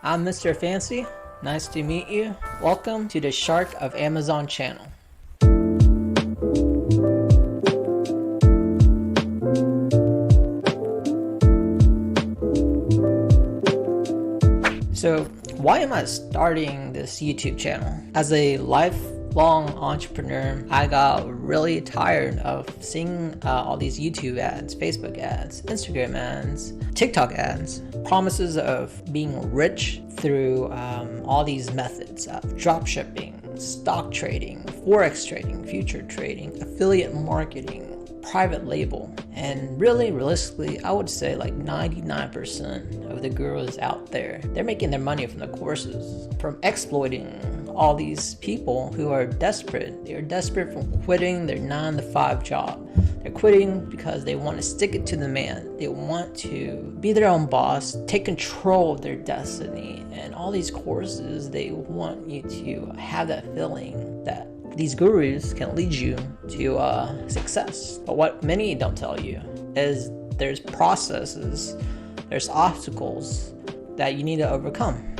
I'm Mr. Fancy. Nice to meet you. Welcome to the Shark of Amazon channel. So, why am I starting this YouTube channel? As a lifelong entrepreneur, I got really tired of seeing all these YouTube ads, Facebook ads, Instagram ads, TikTok ads, promises of being rich through all these methods of drop shipping, stock trading, forex trading, future trading, affiliate marketing, private label. And really, realistically, I would say like 99% of the gurus out there, they're making their money from the courses, from exploiting all these people who are desperate. They're desperate from quitting their 9-to-5 job. They're quitting because they want to stick it to the man. They want to be their own boss, take control of their destiny. And all these courses, they want you to have that feeling that these gurus can lead you to success. But what many don't tell you is there's processes, there's obstacles that you need to overcome.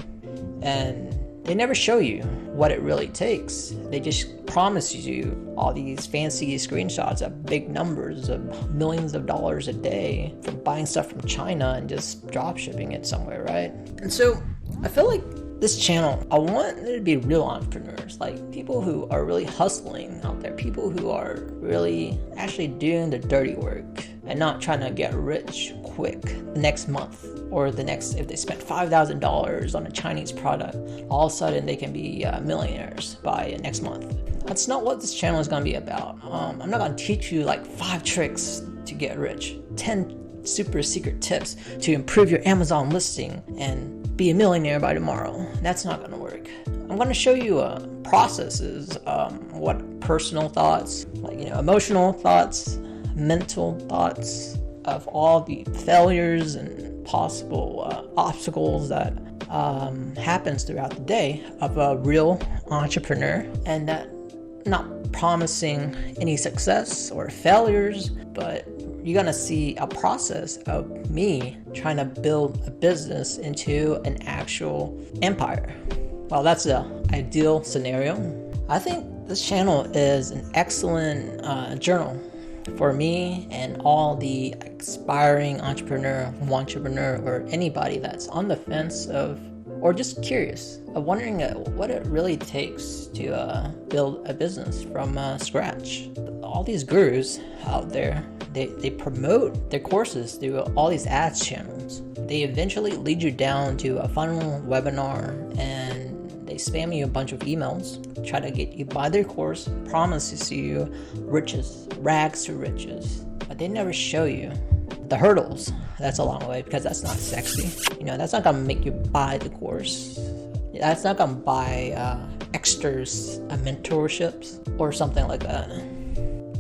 And they never show you what it really takes. They just promise you all these fancy screenshots of big numbers of millions of dollars a day from buying stuff from China and just drop shipping it somewhere, right? And so I feel like this channel, I want there to be real entrepreneurs, like people who are really hustling out there, people who are really actually doing the dirty work and not trying to get rich quick the next month or the next, if they spent $5,000 on a Chinese product, all of a sudden they can be millionaires by next month. That's not what this channel is going to be about. I'm not going to teach you like 5 tricks to get rich, 10 super secret tips to improve your Amazon listing and be a millionaire by tomorrow. That's not going to work. I'm going to show you processes, what personal thoughts, like emotional thoughts, mental thoughts of all the failures and possible obstacles that happens throughout the day of a real entrepreneur, and that not promising any success or failures, but you're gonna see a process of me trying to build a business into an actual empire. Well, that's the ideal scenario. I think this channel is an excellent journal for me and all the aspiring entrepreneur, or anybody that's on the fence of, or just curious of wondering what it really takes to build a business from scratch. All these gurus out there, they promote their courses through all these ads channels. They eventually lead you down to a funnel webinar, and they spam you a bunch of emails, try to get you buy their course, promises you riches, rags to riches, but they never show you the hurdles that's along the way, because that's not sexy. That's not gonna make you buy the course. That's not gonna buy extras, mentorships or something like that.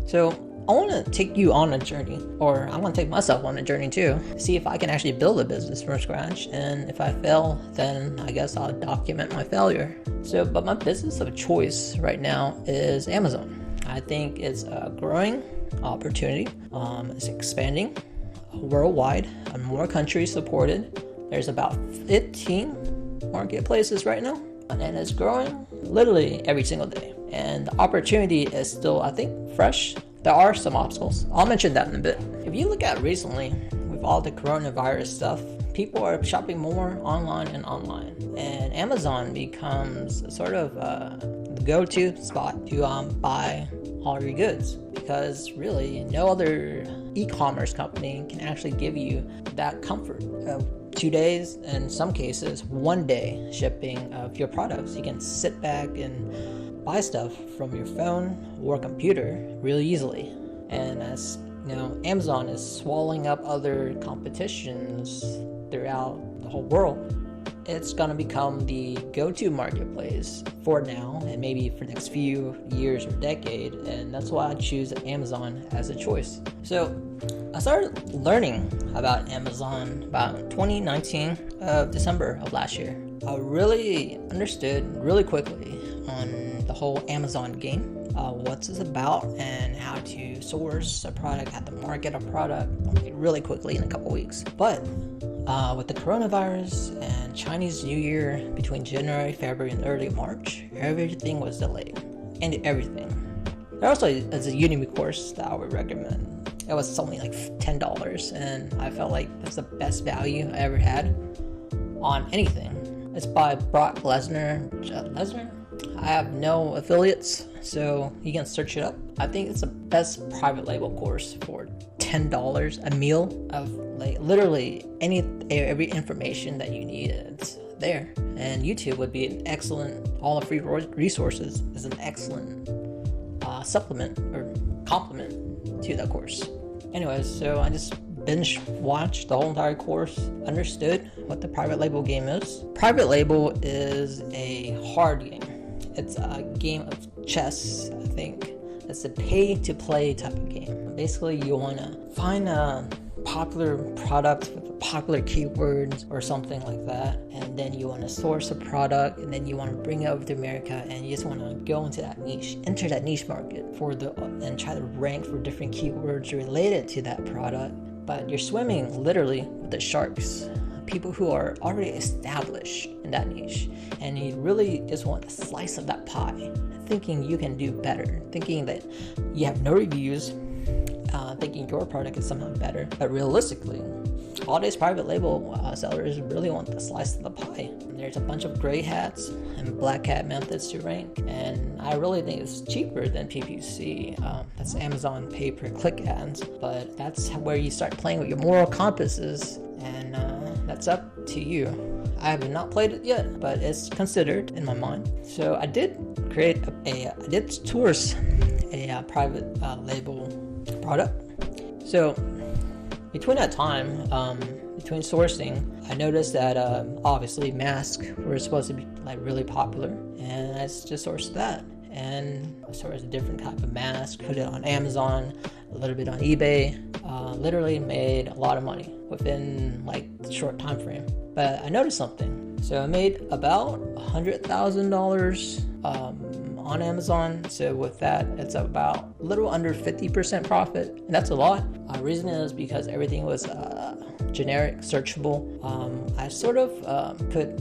So I want to take you on a journey, or I'm going to take myself on a journey too, see if I can actually build a business from scratch. And if I fail, then I guess I'll document my failure. So, but my business of choice right now is Amazon. I think it's a growing opportunity. It's expanding worldwide, and more countries supported. There's about 15 marketplaces right now, and it's growing literally every single day. And the opportunity is still, I think, fresh. There are some obstacles. I'll mention that in a bit. If you look at recently, with all the coronavirus stuff, people are shopping more online and online. And Amazon becomes sort of the go-to spot to buy all your goods. Because really, no other e-commerce company can actually give you that comfort of 2 days, and in some cases, 1 day shipping of your products. You can sit back and buy stuff from your phone or computer really easily. And as Amazon is swallowing up other competitions throughout the whole world, it's going to become the go-to marketplace for now and maybe for the next few years or decade. And that's why I choose Amazon as a choice. So I started learning about Amazon about 2019 of December of last year. I really understood really quickly on the whole Amazon game, what's this about and how to source a product, how to market a product really quickly in a couple weeks. But with the coronavirus and Chinese New Year between January, February, and early March, everything was delayed. And everything. There also is a Udemy course that I would recommend. It was something like $10, and I felt like that's the best value I ever had on anything. It's by Brock Lesnar. I have no affiliates, so you can search it up. I think it's the best private label course for $10 a meal of like literally every information that you need. It's there. And YouTube would be an excellent, all the free resources is an excellent supplement or complement to that course. Anyways, so I just binge watched the whole entire course, understood what the private label game is. Private label is a hard game. It's a game of chess, I think. It's a pay to play type of game. Basically, you want to find a popular product with popular keywords or something like that, and then you want to source a product, and then you want to bring it over to America, and you just want to go into that niche, enter that niche market and try to rank for different keywords related to that product. But you're swimming literally with the sharks, people who are already established in that niche, and you really just want a slice of that pie, thinking you can do better, thinking that you have no reviews, thinking your product is somehow better. But realistically, all these private label sellers really want the slice of the pie. And there's a bunch of gray hats and black hat methods to rank, and I really think it's cheaper than PPC. That's Amazon pay-per-click ads, but that's where you start playing with your moral compasses, and that's up to you. I have not played it yet, but it's considered in my mind. So I did create I did source a private label product. So between that time, between sourcing, I noticed that obviously masks were supposed to be like really popular, and I just sourced that. And I sourced a different type of mask, put it on Amazon, a little bit on eBay, literally made a lot of money within like a short time frame. But I noticed something. So I made about $100,000 on Amazon. So with that, it's about a little under 50% profit, and that's a lot. Reason is because everything was generic, searchable. I sort of put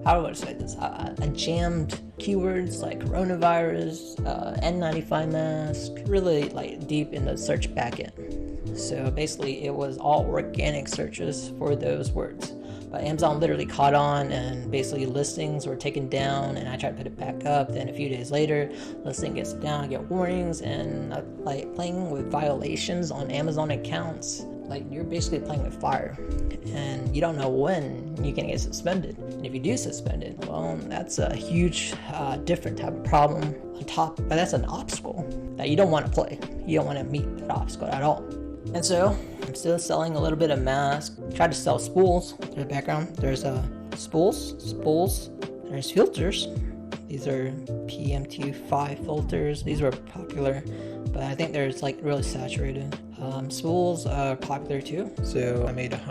how do I say this? I jammed keywords like coronavirus, N95 mask, really like deep in the search backend. So basically, it was all organic searches for those words. But Amazon literally caught on, and basically listings were taken down, and I tried to put it back up. Then a few days later, listing gets down, I get warnings, and like playing with violations on Amazon accounts. Like you're basically playing with fire, and you don't know when you can get suspended. And if you do suspend it, well, that's a huge, different type of problem on top. But that's an obstacle that you don't want to play. You don't want to meet that obstacle at all. And so I'm still selling a little bit of mask. Tried to sell spools. In the background, there's spools. There's filters. These are PM25 filters. These were popular, but I think there's like really saturated. Spools are popular too. So I made over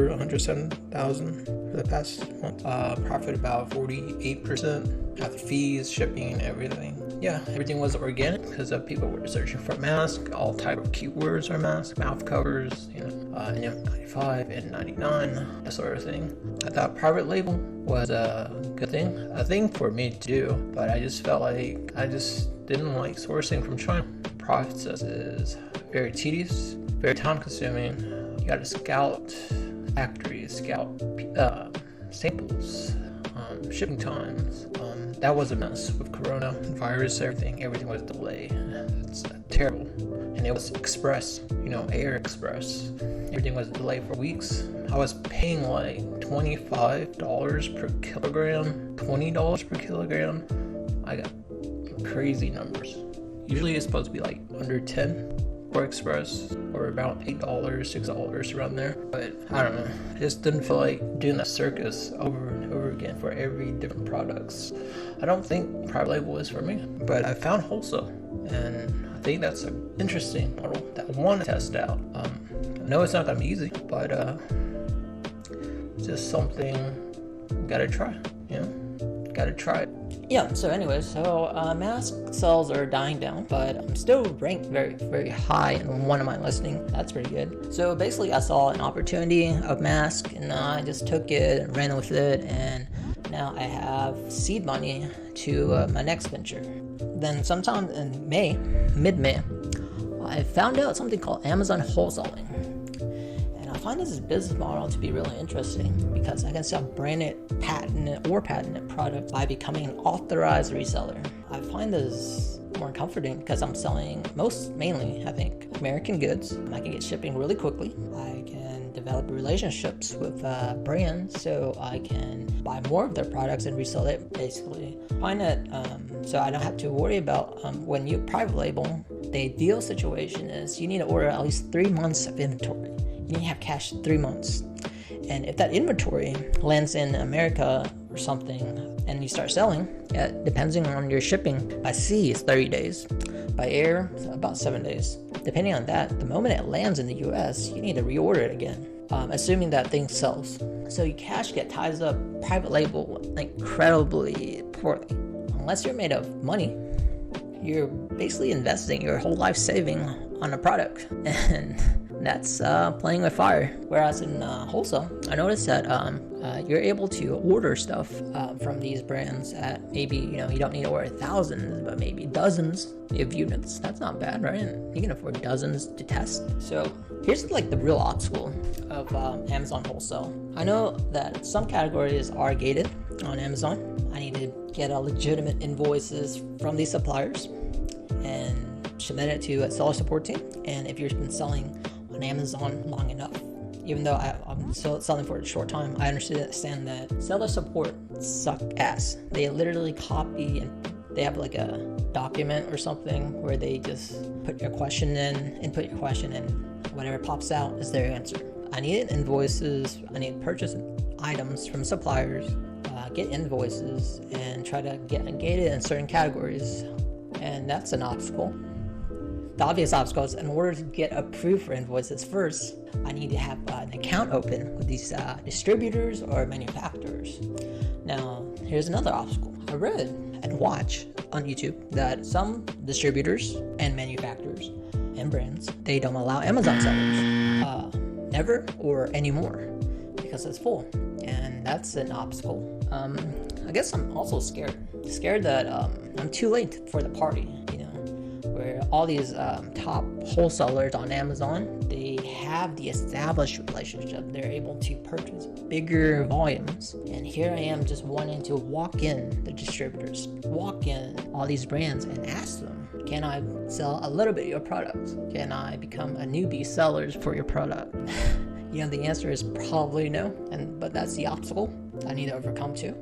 107,000 for the past month. Profit about 48% after fees, shipping, everything. Yeah, everything was organic because people were searching for masks. All type of keywords are masks, mouth covers, N95, N99, that sort of thing. I thought private label was a good thing, a thing for me to do, but I just felt like I just didn't like sourcing from China. The process is very tedious, very time consuming. You gotta scout factories, scout samples, shipping times. That was a mess with coronavirus, everything was delayed. It's terrible. And it was express, air express. Everything was delayed for weeks. I was paying like $25 per kilogram, $20 per kilogram. I got crazy numbers. Usually it's supposed to be like under 10 for express, or about $8, $6 around there. But I don't know, I just didn't feel like doing that circus over and over again for every different products. I don't think private label is for me, but I found wholesale, and I think that's an interesting model that I want to test out. I know it's not gonna be easy, but it's just something gotta try, gotta try it. Yeah, so anyways, mask sales are dying down, but I'm still ranked very, very high in one of my listings. That's pretty good. So basically, I saw an opportunity of mask, and I just took it and ran with it, and now I have seed money to my next venture. Then sometime in May, mid-May, I found out something called Amazon wholesaling. I find this business model to be really interesting because I can sell branded, patented products by becoming an authorized reseller. I find this more comforting because I'm selling mainly, I think, American goods. I can get shipping really quickly. I can develop relationships with brands so I can buy more of their products and resell it, basically. Find that so I don't have to worry about when you private label, the ideal situation is you need to order at least 3 months of inventory. You need to have cash 3 months. And if that inventory lands in America or something and you start selling, depending on your shipping, by sea it's 30 days. By air, it's about 7 days. Depending on that, the moment it lands in the US, you need to reorder it again, assuming that thing sells. So your cash ties up private label incredibly poorly. Unless you're made of money, you're basically investing your whole life saving on a product. And that's playing with fire. Whereas in wholesale, I noticed that you're able to order stuff from these brands at maybe, you don't need to order thousands, but maybe dozens of units. That's not bad, right? You can afford dozens to test. So here's the real obstacle of Amazon wholesale. I know that some categories are gated on Amazon. I need to get legitimate invoices from these suppliers and submit it to a seller support team. And if you've been selling on Amazon long enough, even though I'm still selling for a short time, I understand that seller support suck ass. They literally copy and they have a document or something where they just put your question in, input your question, and whatever pops out is their answer. I need invoices, I need purchase items from suppliers, get invoices, and try to get gated in certain categories, and that's an obstacle. The obvious obstacle is in order to get approved for invoices first, I need to have an account open with these distributors or manufacturers. Now, here's another obstacle. I read and watch on YouTube that some distributors and manufacturers and brands, they don't allow Amazon sellers never or anymore because it's full, and that's an obstacle. I guess I'm also scared that I'm too late for the party, where all these top wholesalers on Amazon, they have the established relationship. They're able to purchase bigger volumes. And here I am just wanting to walk in the distributors, walk in all these brands and ask them, can I sell a little bit of your product? Can I become a newbie seller for your product? The answer is probably no, but that's the obstacle I need to overcome too.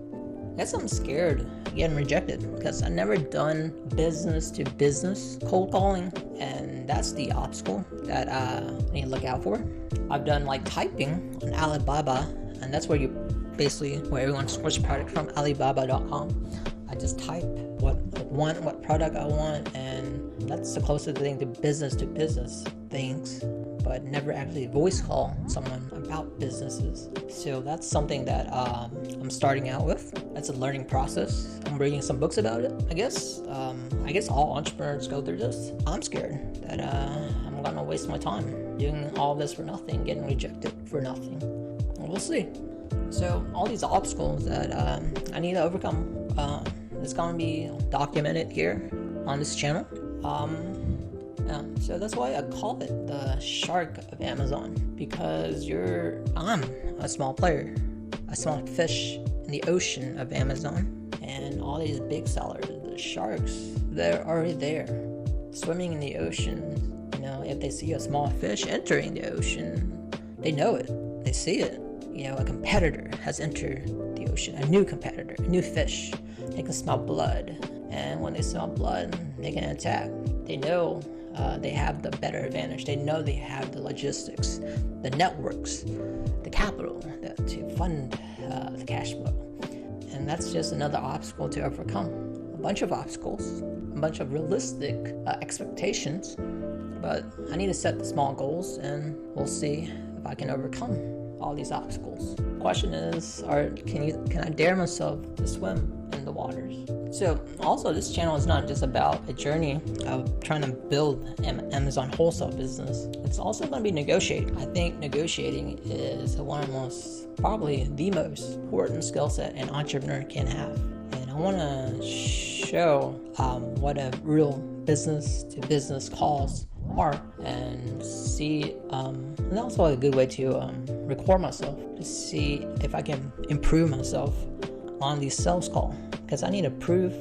I guess I'm scared of getting rejected because I've never done business to business cold calling, and that's the obstacle that I need to look out for. I've done typing on Alibaba, and that's where everyone sources product from, Alibaba.com. I just type what product I want, and that's the closest thing to business things, but never actually voice call someone about businesses. So that's something that I'm starting out with. That's a learning process. I'm reading some books about it, I guess. I guess all entrepreneurs go through this. I'm scared that I'm gonna waste my time doing all this for nothing, getting rejected for nothing. We'll see. So all these obstacles that I need to overcome, it's gonna be documented here on this channel. So that's why I call it the shark of Amazon, because I'm a small player, a small fish in the ocean of Amazon, and all these big sellers, the sharks, they're already there, swimming in the ocean. If they see a small fish entering the ocean, they know it, they see it. A competitor has entered the ocean, a new competitor, a new fish. They can smell blood, and when they smell blood, they can attack. They know they have the better advantage. They know they have the logistics, the networks, the capital to fund the cash flow. And that's just another obstacle to overcome. A bunch of obstacles, a bunch of realistic expectations, but I need to set the small goals, and we'll see if I can overcome all these obstacles. The question is, can I dare myself to swim in the waters. So also, this channel is not just about a journey of trying to build an Amazon wholesale business. It's also going to be negotiating. I think negotiating is one of the most, probably the most important skill set an entrepreneur can have. And I want to show what a real business to business calls are, and see and also a good way to record myself to see if I can improve myself on these sales call, because I need to prove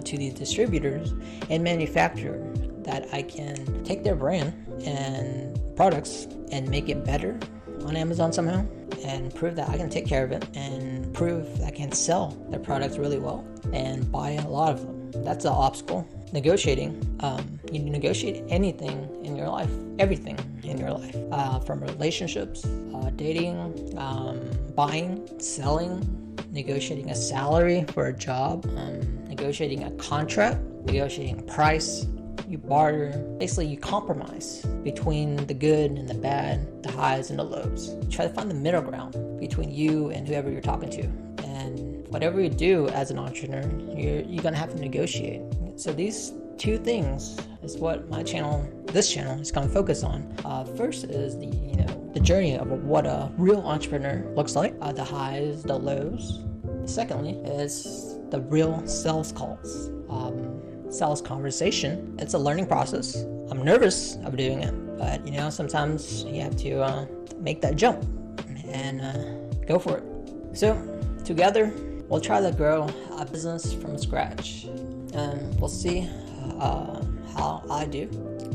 to the distributors and manufacturer that I can take their brand and products and make it better on Amazon somehow, and prove that I can take care of it, and prove that I can sell their products really well and buy a lot of them. That's an obstacle. Negotiating, you negotiate anything in your life, everything in your life, from relationships, dating, buying, selling, negotiating a salary for a job, negotiating a contract, negotiating a price. You barter, basically you compromise between the good and the bad, the highs and the lows. You try to find the middle ground between you and whoever you're talking to. And whatever you do as an entrepreneur, you're gonna have to negotiate. So these two things is what this channel is gonna focus on. First is the journey of what a real entrepreneur looks like, the highs, the lows. Secondly is the real sales calls. Sales conversation. It's a learning process. I'm nervous of doing it, but sometimes you have to make that jump and go for it. So together we'll try to grow a business from scratch, and we'll see how I do,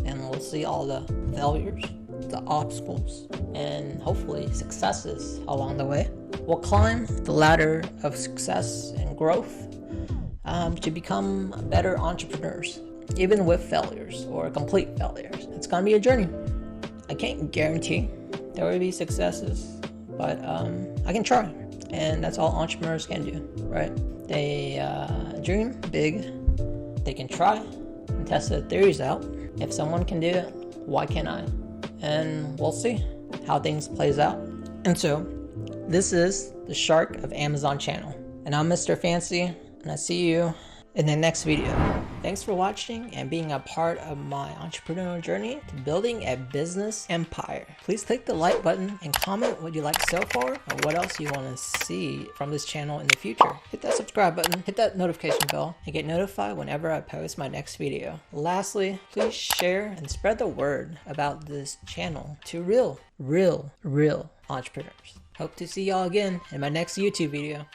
and we'll see all the failures, the obstacles, and hopefully successes along the way. We'll climb the ladder of success and growth to become better entrepreneurs, even with failures or complete failures. It's gonna be a journey. I can't guarantee there will be successes, but I can try, and that's all entrepreneurs can do, right? They dream big, they can try and test their theories out. If someone can do it, why can't I? And we'll see how things plays out. And so this is the Shark of Amazon channel, and I'm Mr. Fancy, and I see you in the next video. Thanks for watching and being a part of my entrepreneurial journey to building a business empire. Please click the like button and comment what you like so far and what else you want to see from this channel in the future. Hit that subscribe button, hit that notification bell, and get notified whenever I post my next video. Lastly, please share and spread the word about this channel to real entrepreneurs. Hope to see y'all again in my next YouTube video.